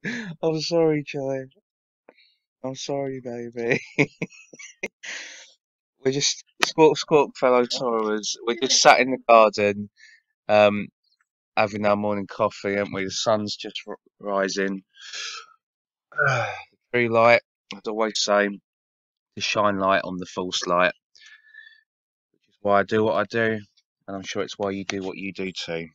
sorry. I'm sorry, Joy. I'm sorry, baby. We're just squawk, fellow sorrowers. We're just sat in the garden, um, having our morning coffee, aren't we? The sun's just rising. The tree light, I'd always say, to shine light on the false light, which is why I do what I do, and I'm sure it's why you do what you do too.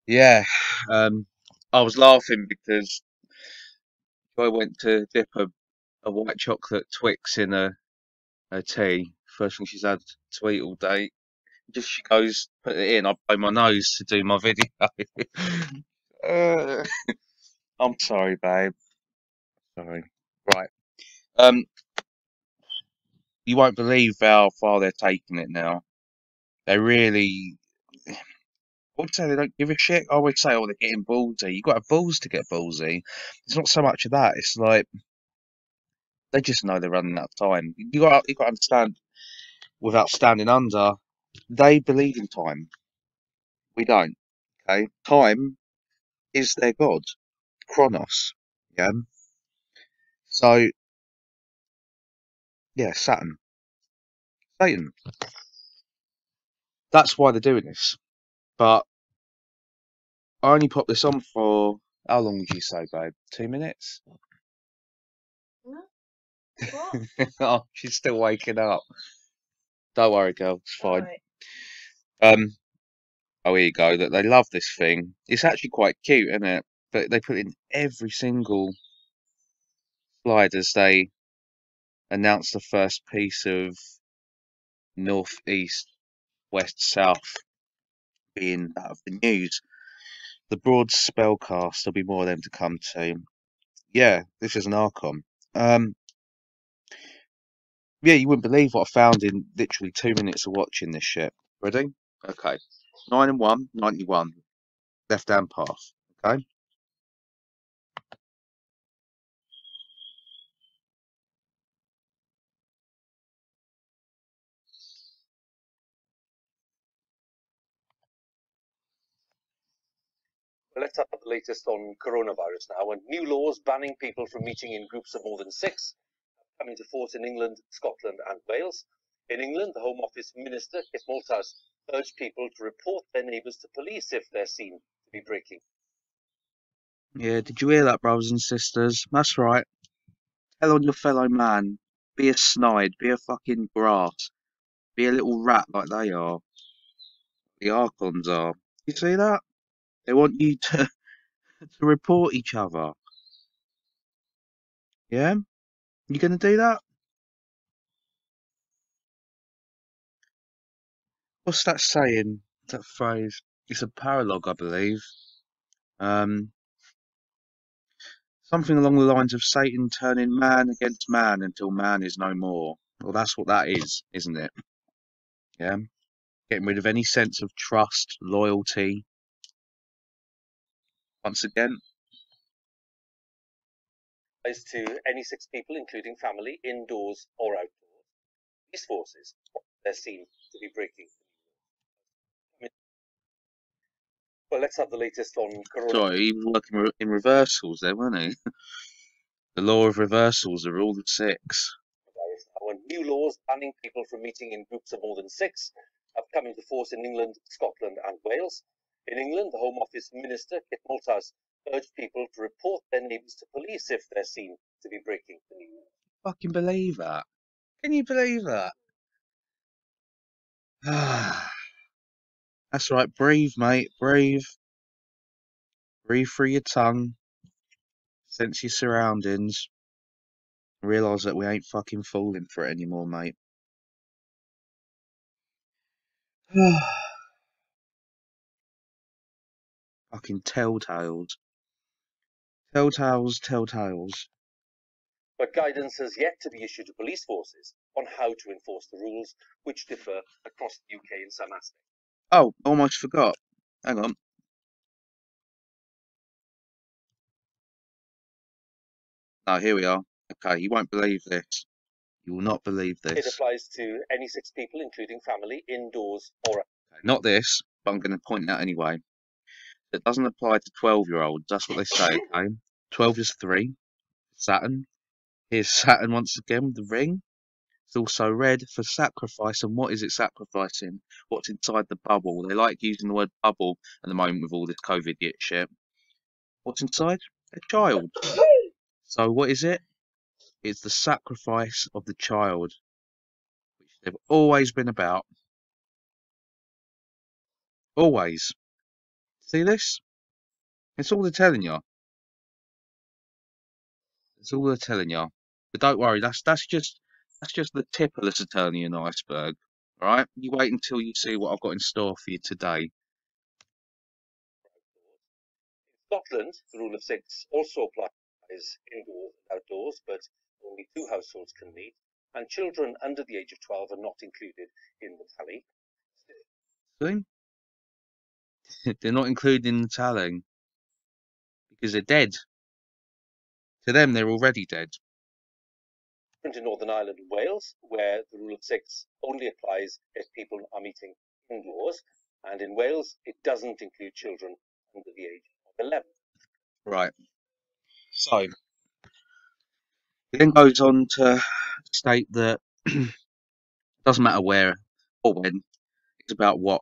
Yeah, um, I was laughing because Joy went to dip a white chocolate Twix in her tea. First thing she's had to eat all day. Just she goes, put it in. I blow my nose to do my video. uh, I'm sorry, babe. Sorry. Right. Um, you won't believe how far they're taking it now. They really. I would say they don't give a shit. I would say, oh, they're getting ballsy. You got to have balls to get ballsy. It's not so much of that. It's like they just know they're running out of time. You got to understand. Without standing under, they believe in time. We don't. Okay, time is their god, Chronos. Yeah. So yeah, Satan. That's why they're doing this. But I only pop this on for how long would you say, babe? 2 minutes? No. What? Oh, she's still waking up. Don't worry, girl. It's fine. Alright. Um. Oh, here you go. That they love this thing. It's actually quite cute, isn't it? But they put in every single slide as they announce the first piece of north, east, west, south being that of the news. The broad spellcast. There'll be more of them to come to. Yeah, this is an Archon. Um, yeah, you wouldn't believe what I found in literally 2 minutes of watching this shit. Ready? Okay. 9 and 1, 91. Left hand path. Okay. Let's have the latest on coronavirus now. And new laws banning people from meeting in groups of more than 6 coming to force in England, Scotland, and Wales. In England, the Home Office Minister, Kit Malthouse, urged people to report their neighbours to police if they're seen to be breaking. Yeah, did you hear that, brothers and sisters? That's right. Tell on your fellow man. Be a snide. Be a fucking grass. Be a little rat like they are. The Archons are. You see that? They want you to, to report each other. Yeah? You gonna do that? What's that saying? That phrase? It's a paralogue, I believe. Um, something along the lines of Satan turning man against man until man is no more. Well, that's what that is, isn't it? Yeah? Getting rid of any sense of trust, loyalty. Once again, As to any 6 people, including family, indoors or outdoors. Police forces, they're seen to be breaking. Well, let's have the latest on coronavirus. sorry, he was working in reversals there, wasn't he? The law of reversals, the rule of 6. When new laws banning people from meeting in groups of more than 6 have come into force in England, Scotland, and Wales. In England, the Home Office Minister, Kit Malthouse, urged people to report their neighbours to police if they're seen to be breaking the new law. Fucking believe that? Can you believe that? That's right, breathe, mate, breathe. Breathe through your tongue. Sense your surroundings. Realise that we ain't fucking falling for it anymore, mate. Fucking telltales. Telltales, telltales. But guidance has yet to be issued to police forces on how to enforce the rules, which differ across the UK in some aspects. Oh, almost forgot. Hang on. Oh, here we are. Okay, you won't believe this. You will not believe It this. applies to any 6 people, including family, indoors or Okay, not this, but I'm going to point it out anyway. It doesn't apply to 12-year-olds. That's what they say, okay? 12 is 3. Saturn. Here's Saturn once again with the ring. It's also red for sacrifice. And what is it sacrificing? What's inside the bubble? They like using the word bubble at the moment with all this COVID shit. What's inside? A child. So what is it? It's the sacrifice of the child, which they've always been about. Always. See this? It's all they're telling you. It's all they're telling you. But don't worry, that's just the tip of the Saturnian iceberg. Alright? You wait until you see what I've got in store for you today. In Scotland, the rule of 6 also applies indoors and outdoors, but only 2 households can meet, and children under the age of 12 are not included in the tally. See? They're not included in the tally because they're dead. To them, they're already dead. In Northern Ireland and Wales, where the rule of 6 only applies if people are meeting indoors, and in Wales, it doesn't include children under the age of 11. Right. So, it then goes on to state that it doesn't matter where or when, it's about what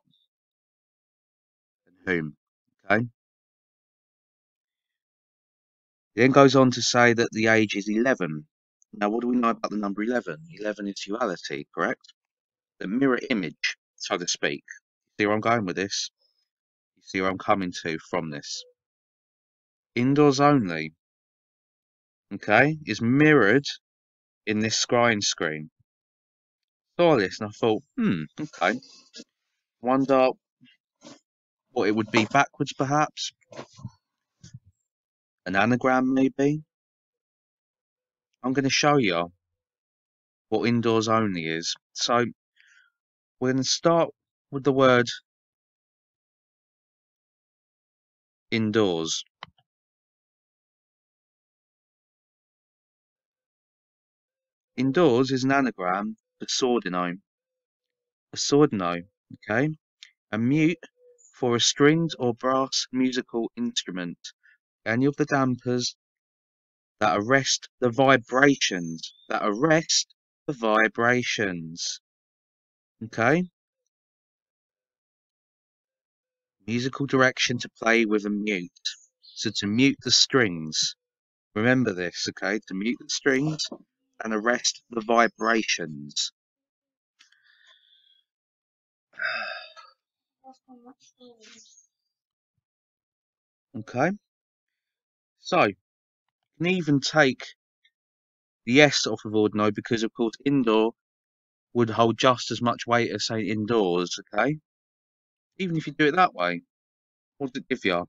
and whom. Okay. It then goes on to say that the age is 11. Now, what do we know about the number 11? 11 is duality, correct? The mirror image, so to speak. See where I'm going with this? You see where I'm coming to from this? Indoors only, okay, is mirrored in this scrying screen. Saw this and I thought, okay. Wonder what it would be backwards, perhaps. An anagram, maybe. I'm going to show you what indoors only is. So, we're going to start with the word indoors. Indoors is an anagram for sordino. A sordino, okay? A mute for a stringed or brass musical instrument. Any of the dampers that arrest the vibrations. Okay? Musical direction to play with a mute. So to mute the strings. Remember this, okay? To mute the strings and arrest the vibrations. Okay? So, you can even take the S off of ordinary because, of course, indoor would hold just as much weight as, say, indoors, okay? Even if you do it that way, what does it give you?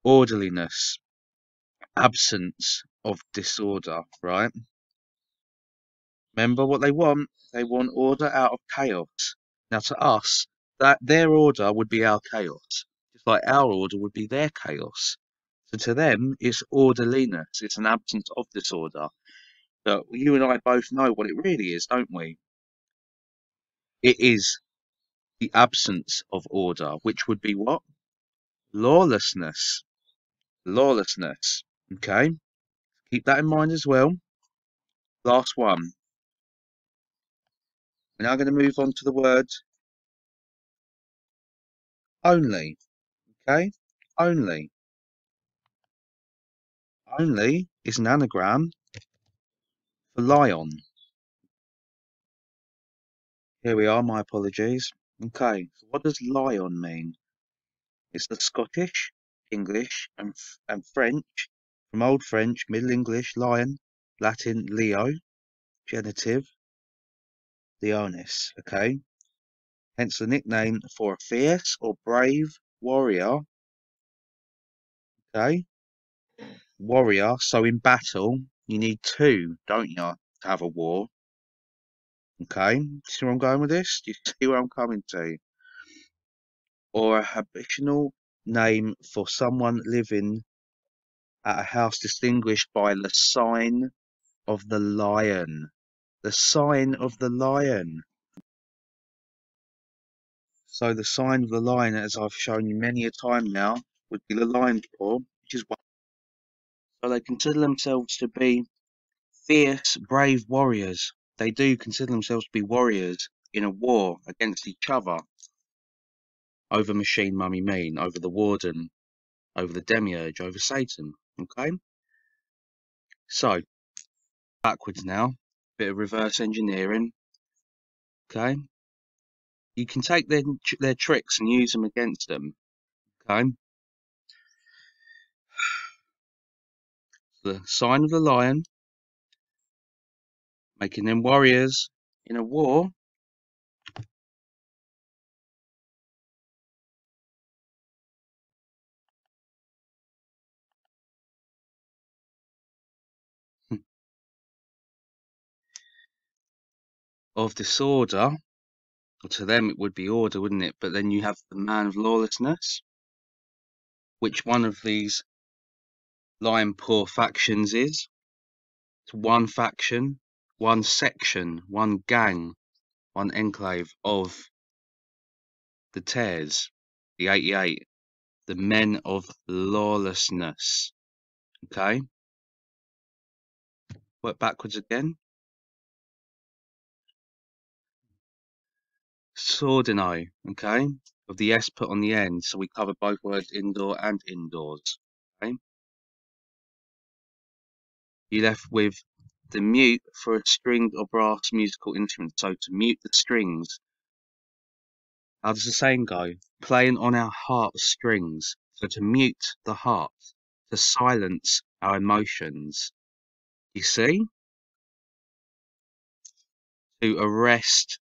Orderliness, absence of disorder, right? Remember what they want? They want order out of chaos. Now, to us, that their order would be our chaos, just like our order would be their chaos. So to them, it's orderliness. It's an absence of disorder. But you and I both know what it really is, don't we? It is the absence of order, which would be what? Lawlessness. Lawlessness. Okay? Keep that in mind as well. Last one. We're now going to move on to the word only. Okay? Only. Only is an anagram for lion. Here we are, my apologies. Okay, so what does lion mean? It's the Scottish, English, and French, from Old French, Middle English, lion, Latin, Leo, genitive, Leonis, okay? Hence the nickname for a fierce or brave warrior, okay? Warrior, so in battle, you need 2, don't you, to have a war? Okay, see where I'm going with this? Do you see where I'm coming to? Or a habitual name for someone living at a house distinguished by the sign of the lion. The sign of the lion. So the sign of the lion, as I've shown you many a time now, would be the lion's paw, which is one. So they consider themselves to be fierce, brave warriors. They do consider themselves to be warriors in a war against each other over Machine Mummy Mean, over the Warden, over the Demiurge, over Satan. Okay? So, backwards now. Bit of reverse engineering. Okay? You can take their tricks and use them against them. Okay? The sign of the lion, making them warriors in a war. Of disorder. Well, to them it would be order, wouldn't it? But then you have the man of lawlessness. Which one of these lion paw factions is? It's one faction, one section, one gang, one enclave of the Tares, the 88, the men of lawlessness. Okay? Work backwards again. Sordino, okay? With the S put on the end, so we cover both words indoor and indoors. Okay? You're left with the mute for a stringed or brass musical instrument. So to mute the strings. How does the saying go? Playing on our heart strings. So to mute the heart, to silence our emotions. You see? To arrest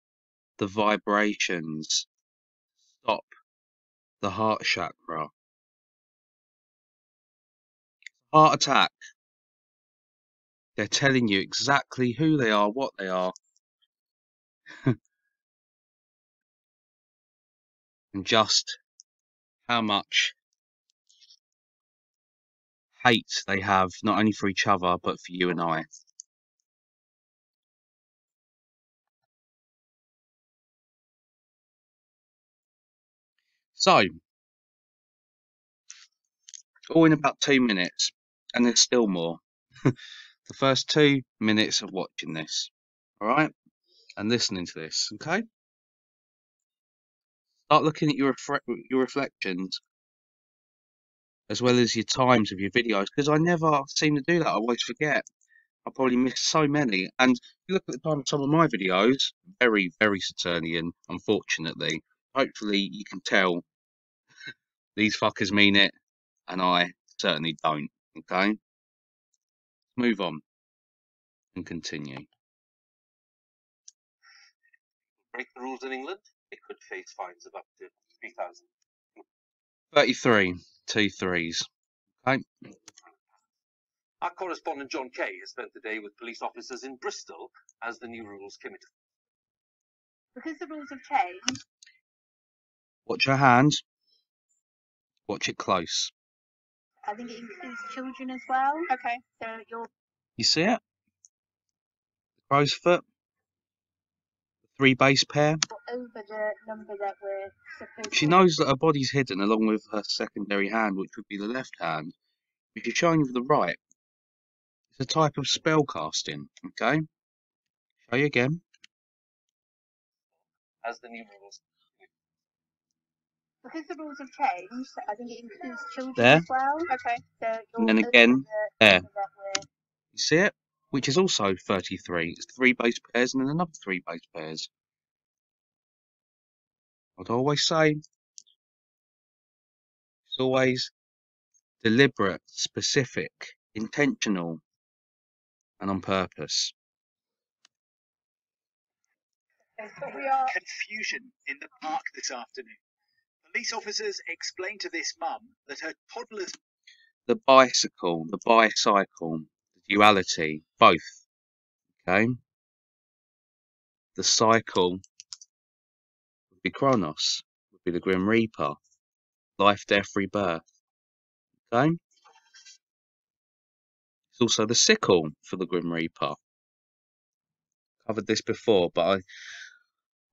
the vibrations. Stop the heart chakra. Heart attack. They're telling you exactly who they are, what they are, and just how much hate they have, not only for each other, but for you and I. So, all in about 2 minutes, and there's still more. The first 2 minutes of watching this, all right, and listening to this, okay? Start looking at your reflections, as well as your times of your videos, because I never seem to do that. I always forget. I probably miss so many. And if you look at the time of some of my videos, very, very Saturnian, unfortunately. Hopefully you can tell these fuckers mean it, and I certainly don't, okay? Move on and continue. Break the rules in England, they could face fines of up to 3,000. 33, 2 3s. Okay. Our correspondent John Kay has spent the day with police officers in Bristol as the new rules came into force. Because the rules have changed. Watch your hands. Watch it close. I think it includes children as well. Okay. So you're. You see it? The crow's foot. The 3 base pair. Over the number that we're supposed She to. knows that her body's hidden along with her secondary hand, which would be the left hand. If you're showing with the right, it's a type of spell casting, okay? Show you again. As the new rules. Because the rules have changed, I think it includes children There. as well. Okay. So you're And then over again, the there. number that we're. You see it? Which is also 33. It's 3 base pairs and then another 3 base pairs. I'd always say it's always deliberate, specific, intentional, and on purpose. But we are. Confusion in the park this afternoon. Police officers explained to this mum that her toddler's The bicycle, the bicycle, the duality, both. Okay? The cycle would be Kronos, would be the Grim Reaper. Life, death, rebirth. Okay? It's also the sickle for the Grim Reaper. Covered this before, but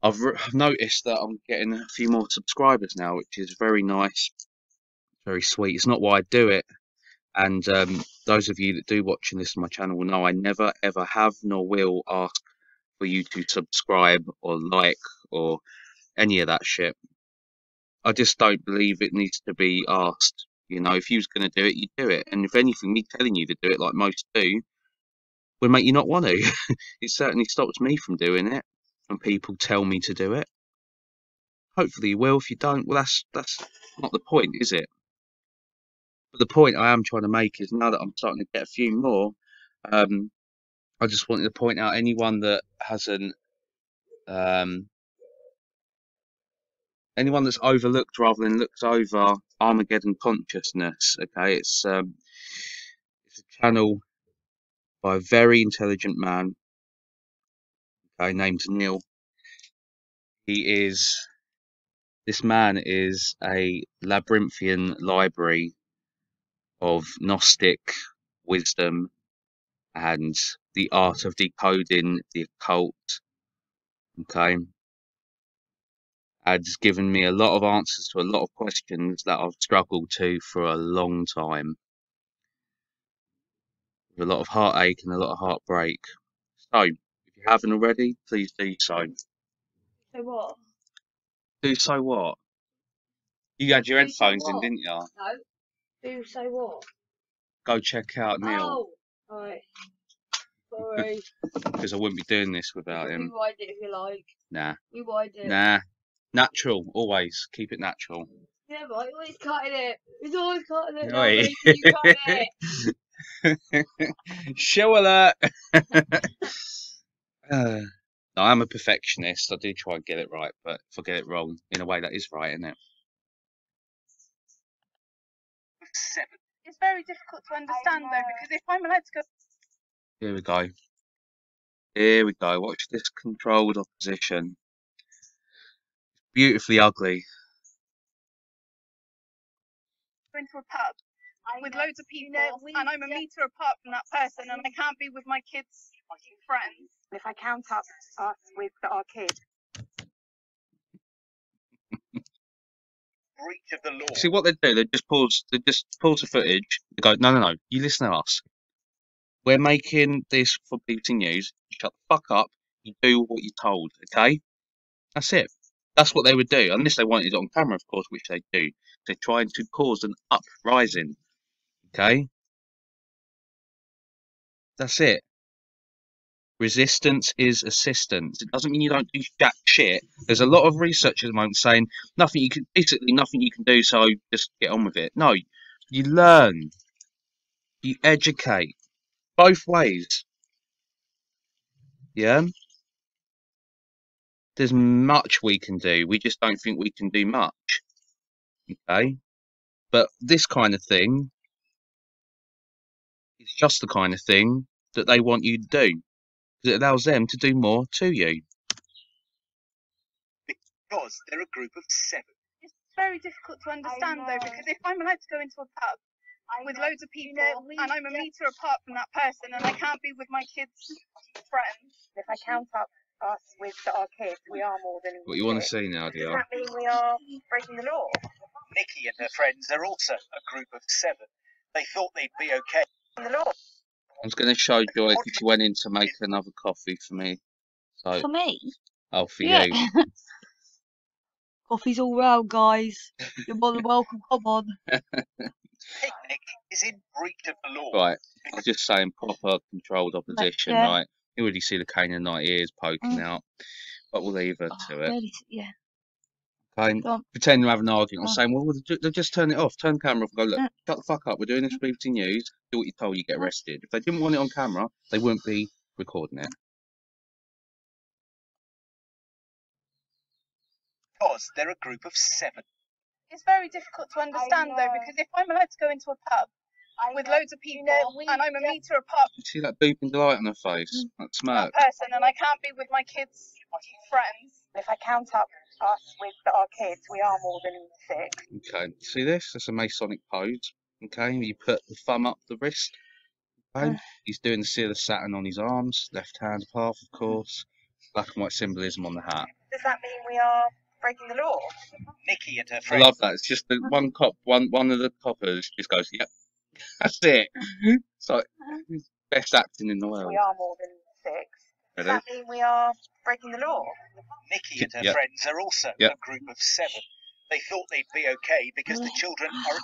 I've noticed that I'm getting a few more subscribers now, which is very nice. very sweet. It's not why I do it. And those of you that do watch and listen to my channel will know I never ever have nor will ask for you to subscribe or like or any of that shit. I just don't believe it needs to be asked. You know, if you was going to do it, you do it. And if anything, me telling you to do it like most do would make you not want to. It certainly stops me from doing it when people tell me to do it. Hopefully you will. If you don't, well, that's not the point, is it? But the point I am trying to make is now that I'm starting to get a few more, I just wanted to point out anyone that hasn't, anyone that's overlooked rather than looked over Armageddon Consciousness. Okay, it's a channel by a very intelligent man, okay, named Neil. This man is a labyrinthian library of Gnostic wisdom and the art of decoding the occult, okay, and has given me a lot of answers to a lot of questions that I've struggled to for a long time, with a lot of heartache and a lot of heartbreak. So, if you haven't already, please do so. So what? Do so what? You had your Do so headphones in, what? didn't you? No. Do so what? Go check out Neil, Oh, right. Sorry. because I wouldn't be doing this without him. Rewind it if you like. Nah. Rewind it. Nah. Natural, always. Keep it natural. Yeah, but he's always cutting it. He's always cutting it. Oi. Now, you cut it. Show alert! No, I'm a perfectionist. I do try and get it right, but if I get it wrong, in a way that is right, isn't it? 7. It's very difficult to understand though, because if I'm allowed to go. Here we go. Here we go. Watch this controlled opposition. Beautifully ugly. Into a pub with loads of people, and I'm a metre apart from that person, and I can't be with my kids' friends. If I count up us with our kids. Breach of the law. See what they do? They just pause the footage. They go, no. You listen to us. We're making this for BBC News. You shut the fuck up. You do what you're told. Okay? That's it. That's what they would do, unless they wanted it on camera, of course, which they do. They're trying to cause an uprising. Okay? That's it. Resistance is assistance. It doesn't mean you don't do jack shit. There's a lot of research at the moment saying nothing you can do, so just get on with it. No, you learn. You educate. Both ways. Yeah? There's much we can do. We just don't think we can do much. Okay? But this kind of thing is just the kind of thing that they want you to do. Because it allows them to do more to you. Because they're a group of 7. It's very difficult to understand though, because if I'm allowed to go into a pub with loads of people, and I'm a metre apart from that person, and I can't be with my kids' friends. If I count up us with our kids, we are more than. What you want to see now, Does dear? that mean we are breaking the law? Nikki and her friends are also a group of 7. They thought they'd be okay. The law. I was going to show Joy because she went in to make another coffee for me. So, For me? oh, for Yeah. you. Coffee's all round, guys. You're more than welcome. Come on. Picnic is in breach of the law. Right. I was just saying proper controlled opposition, yeah. right? You already see the Canaanite ears poking out. But we'll leave her to it. Really, yeah. Okay? Go on. Pretend to have an argument. I'm Oh. saying, well, they'll just turn it off. Turn the camera off and go, look, shut the fuck up. We're doing this for BBC News. Do what you're told, you get arrested. If they didn't want it on camera, they wouldn't be recording it. Because they're a group of 7. It's very difficult to understand though, because if I'm allowed to go into a pub with loads of people, and I'm a metre apart from See that beeping delight on her face? That smirk. that person, and I can't be with my kids' friends. If I count up us with our kids, we are more than 6. Okay, see this? That's a Masonic pose. Okay, you put the thumb up the wrist. Okay, he's doing the seal of Saturn on his arms, left hand path, of course. Black and white symbolism on the hat. Does that mean we are breaking the law. Nikki and her I friends. love that. It's just the one cop, one of the coppers just goes, "Yep, that's it." It's like best acting in the world. We are more than 6. Does that mean we are breaking the law? Nikki and her Yep. friends are also Yep. a group of 7. They thought they'd be okay because the children are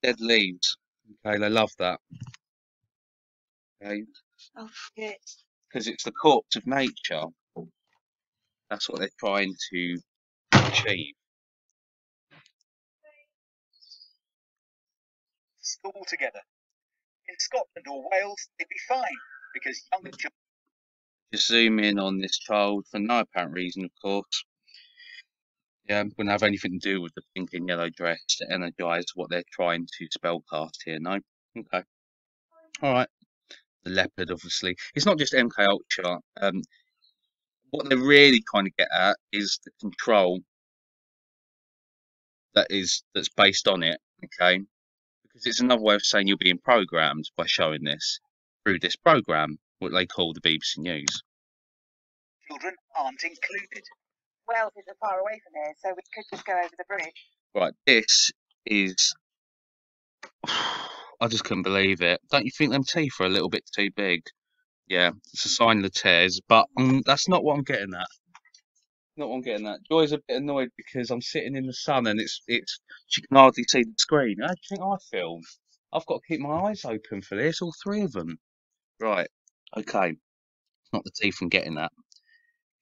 Dead leaves. Okay, they love that. Okay, Oh shit. because it's the corpse of nature. That's what they're trying to achieve. school together. In Scotland or Wales, they'd be fine because younger children Just zoom in on this child for no apparent reason, of course. Yeah, wouldn't have anything to do with the pink and yellow dress to energise what they're trying to spellcast here, no? Okay. Alright. The leopard, obviously. It's not just MK Ultra. What they're really trying to get at is the control that's based on it, okay? Because it's another way of saying you're being programmed by showing this through this program, what they call the BBC News. aren't included. Wales isn't far away from here, so we could just go over the bridge. Right, this is... I just couldn't believe it. Don't you think them teeth are a little bit too big? Yeah, it's a sign of the tears, but that's not what I'm getting at. Not what I'm getting at. Joy's a bit annoyed because I'm sitting in the sun and she can hardly see the screen. How do you think I feel? I've got to keep my eyes open for this, all 3 of them. Right, okay. It's not the teeth I'm getting at.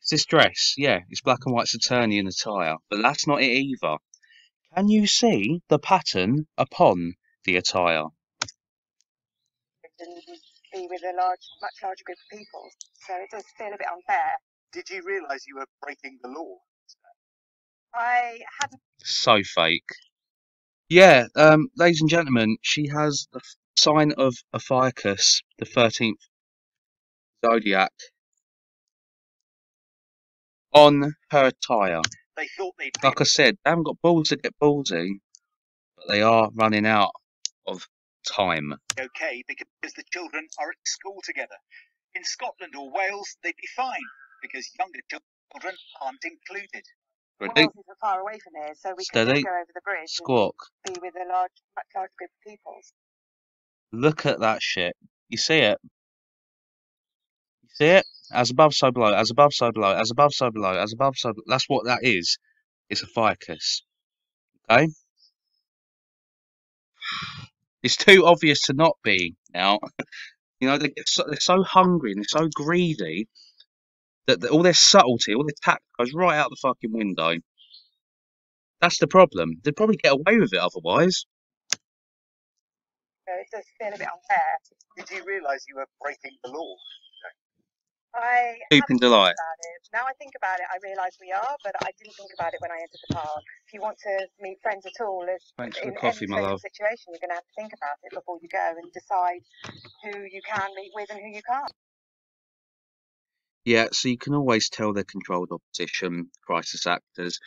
It's this dress. Yeah, it's black and white Saturnian attire, but that's not it either. Can you see the pattern upon the attire? And be with a much larger group of people, so it does feel a bit unfair. Did you realise you were breaking the law? I hadn't. So fake. Yeah, ladies and gentlemen, she has the sign of Ophiuchus, the 13th zodiac, on her attire. They thought they'd be Like I said, they haven't got balls to get ballsy, but they are running out of time. okay because the children are at school together. In Scotland or Wales, they'd be fine because younger children aren't included. Ready? Wales isn't far away from here, so we could Steady. just go over the bridge. Squawk. And be with a much larger group of people. Look at that shit. You see it? You see it? As above, so below. As above, so below. As above, so below. As above, so below. That's what that is. It's a ficus. Okay? It's too obvious to not be now. You know, they're so hungry and they're so greedy that all their subtlety, all their tact goes right out the fucking window. That's the problem. They'd probably get away with it otherwise. So it does feel a bit unfair. Did you realise you were breaking the law? I Open hadn't delight. thought about it. Now I think about it, I realise we are, but I didn't think about it when I entered the park. If you want to meet friends at all, Thanks for in the coffee, any my social love. situation, you're going to have to think about it before you go and decide who you can meet with and who you can't. Yeah, so you can always tell they're controlled opposition, crisis actors,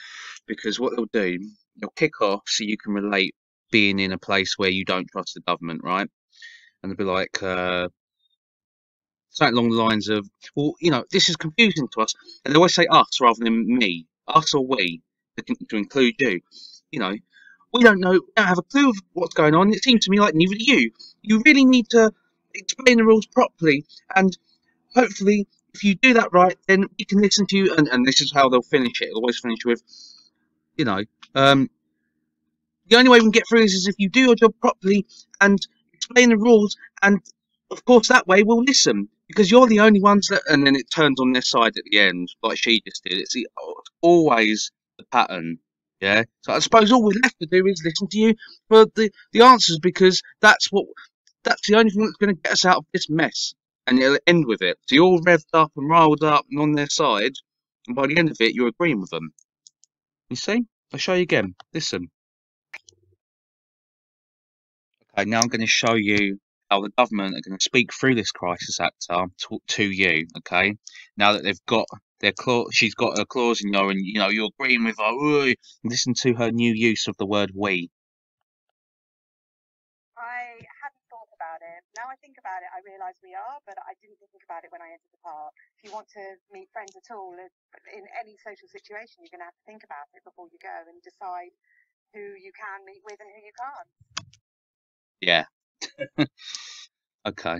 because what they'll do, they'll kick off so you can relate being in a place where you don't trust the government, right? And they'll be like, something along the lines of, well, you know, this is confusing to us. And they always say us rather than me, us or we, to include you. You know, we don't know, we don't have a clue of what's going on. It seems to me like neither do you. You really need to explain the rules properly, and hopefully, if you do that right, then we can listen to you. And this is how they'll finish it. They'll always finish with, you know, the only way we can get through this is if you do your job properly and explain the rules, and of course that way we'll listen, because you're the only ones that. And then it turns on their side at the end, like she just did. It's always the pattern, yeah. So I suppose all we're left to do is listen to you for the answers, because that's the only thing that's going to get us out of this mess, and it'll end with it. So you're all revved up and riled up and on their side, and by the end of it, you're agreeing with them. You see? I'll show you again. Listen. Okay, now I'm going to show you how the government are going to speak through this crisis actor to you. Okay, now that they've got their clause, she's got her clause in you, and you know you're agreeing with her. Ooh, listen to her new use of the word "we." I hadn't thought about it. Now I think about it, I realise we are, but I didn't think about it when I entered the park. If you want to meet friends at all, in any social situation, you're going to have to think about it before you go and decide who you can meet with and who you can't. Yeah. Okay.